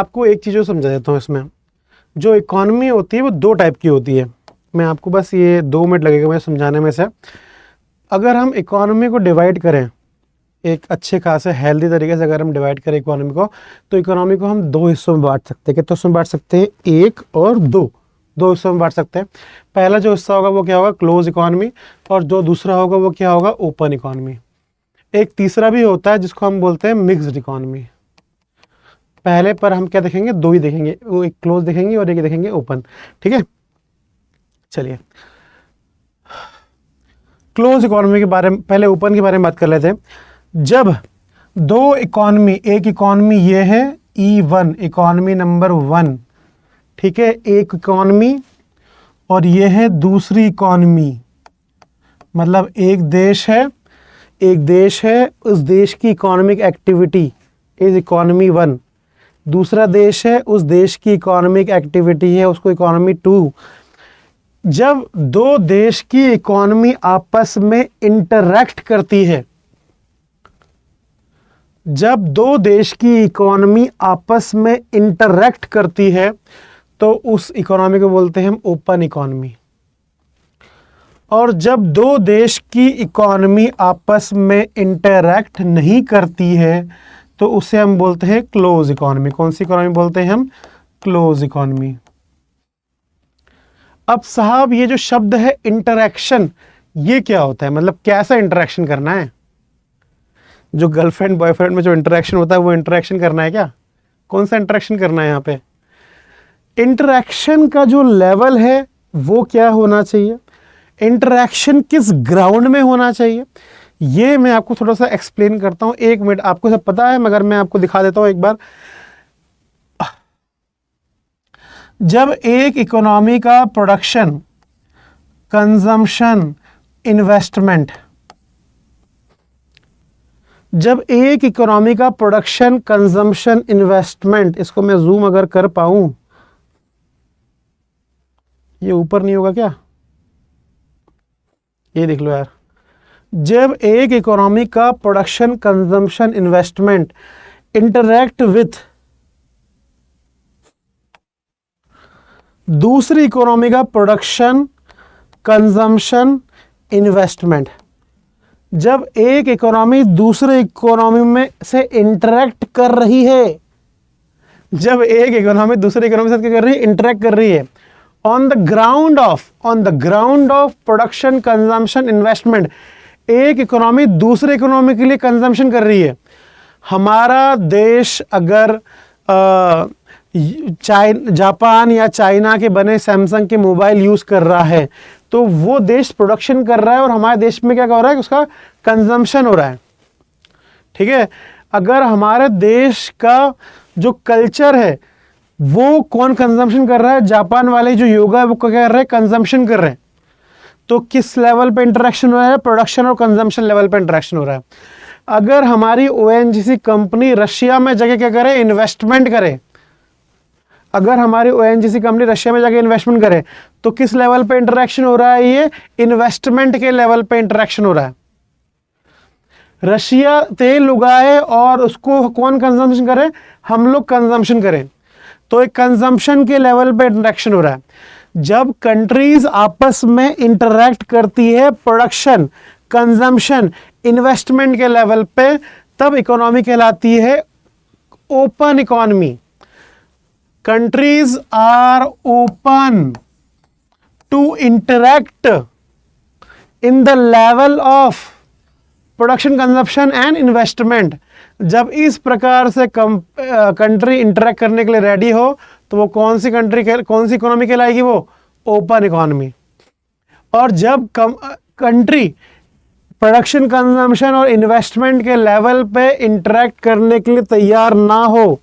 आपको एक चीज़ और समझा देता हूँ। इसमें जो इकॉनमी होती है वो दो टाइप की होती है। मैं आपको बस ये 2 मिनट लगेगा मुझे समझाने में से। अगर हम इकॉनमी को डिवाइड करें एक अच्छे खासे हेल्दी तरीके से, अगर हम डिवाइड करें इकोनॉमी को, तो इकोनॉमी को हम 2 हिस्सों में बांट सकते हैं। कितने हिस्सों में बांट सकते हैं? 1 और 2, 2 हिस्सों में बांट सकते हैं। पहला जो हिस्सा होगा वो क्या होगा? Close economy. और जो दूसरा होगा वो क्या होगा? Open economy. एक तीसरा भी होता है जिसको हम बोलते हैं मिक्स्ड इकोनॉमी। पहले पर हम क्या देखेंगे? 2 ही देखेंगे, वो एक क्लोज देखेंगे और एक देखेंगे ओपन। ठीक है, चलिए क्लोज इकोनॉमी के बारे में, पहले ओपन के बारे में बात कर लेते हैं। जब 2 इकोनॉमी, एक इकोनॉमी ये है E1, इकोनॉमी नंबर 1, ठीक है, एक इकोनॉमी, और ये है दूसरी इकोनॉमी, मतलब एक देश है, उस देश की इकोनॉमिक एक्टिविटी इज इकोनॉमी 1। दूसरा देश है, उस देश की इकोनॉमिक एक्टिविटी है, उसको इकोनॉमी 2। जब 2 देश की इकोनॉमी आपस में इंटरैक्ट करती है, जब 2 देश की इकोनॉमी आपस में इंटरैक्ट करती है तो उस इकोनॉमी को बोलते हैं हम ओपन इकोनॉमी। और जब 2 देश की इकोनॉमी आपस में इंटरैक्ट नहीं करती है तो उसे हम बोलते हैं क्लोज इकोनॉमी। कौन सी इकोनॉमी बोलते हैं हम? Close economy. अब साहब ये जो शब्द है इंटरैक्शन, ये क्या होता है? मतलब कैसा इंटरैक्शन करना है? जो गर्लफ्रेंड बॉयफ्रेंड में जो इंटरैक्शन होता है वो इंटरैक्शन करना है क्या? कौन सा इंटरैक्शन करना है यहाँ पे? इंटरैक्शन का जो लेवल है वो क्या होना चाहिए? इंटरैक्शन किस ग्राउंड में होना चाहिए? ये मैं आपको थोड़ा सा एक्सप्लेन करता हूँ। 1 मिनट, आपको सब पता है मगर मैं आपको दिखा देता हूँ एक बार। जब एक इकोनॉमी का प्रोडक्शन, कंजम्पशन, इन्वेस्टमेंट, जब एक इकोनॉमी का प्रोडक्शन, कंजम्पशन, इन्वेस्टमेंट, इसको मैं जूम अगर कर पाऊं, ये ऊपर नहीं होगा क्या? ये देख लो यार। जब एक इकोनॉमी का production, consumption, investment interact with दूसरी इकोनॉमी का प्रोडक्शन, कंजम्पशन, इन्वेस्टमेंट, जब एक इकोनॉमी दूसरे इकोनॉमी में से इंटरैक्ट कर रही है, जब एक इकोनॉमी दूसरे इकोनॉमी से क्या कर रही है? इंटरैक्ट कर रही है, on the ground of production, consumption, investment, एक इकोनॉमी दूसरे इकोनॉमी के लिए कंजम्पशन कर रही है। हमारा देश अगर जापान या चाइना के बने सैमसंग के मोबाइल यूज कर रहा है तो वो देश प्रोडक्शन कर रहा है और हमारे देश में क्या हो रहा है? उसका कंजम्पशन हो रहा है। ठीक है, अगर हमारे देश का जो कल्चर है वो कौन कंजम्पशन कर रहा है? जापान वाले जो योगा है वो क्या कर रहे हैं? कंजम्पशन कर रहे हैं। तो किस लेवल पे इंटरेक्शन हो रहा है? प्रोडक्शन और कंजम्पशन लेवल पे इंटरेक्शन हो रहा है। अगर हमारी ONGC कंपनी रशिया में जाके क्या करे? इन्वेस्टमेंट करे। अगर हमारी ONGC कंपनी रशिया में जाके इन्वेस्टमेंट करे तो किस लेवल पे इंटरेक्शन हो रहा है? ये इन्वेस्टमेंट के लेवल पे इंटरेक्शन हो रहा है। रशिया तेल उगाए और उसको कौन कंजम्पशन करे? हम लोग कंजम्पशन करें, तो एक कंजम्पशन के लेवल पे इंटरेक्शन हो रहा है। जब कंट्रीज आपस में इंटरैक्ट करती है प्रोडक्शन, कंजम्पशन, इन्वेस्टमेंट के लेवल पे, तब इकोनॉमी कहलाती है open economy. Countries are open to interact in the level of production, consumption and investment। जब इस प्रकार से कंट्री इंटरेक्ट करने के लिए रेडी हो तो वो कौन सी इकोनॉमी कहलाएगी? वो ओपन इकोनॉमी। और जब कंट्री प्रोडक्शन, कंजम्पशन और इन्वेस्टमेंट के लेवल पे इंटरेक्ट करने के लिए तैयार ना हो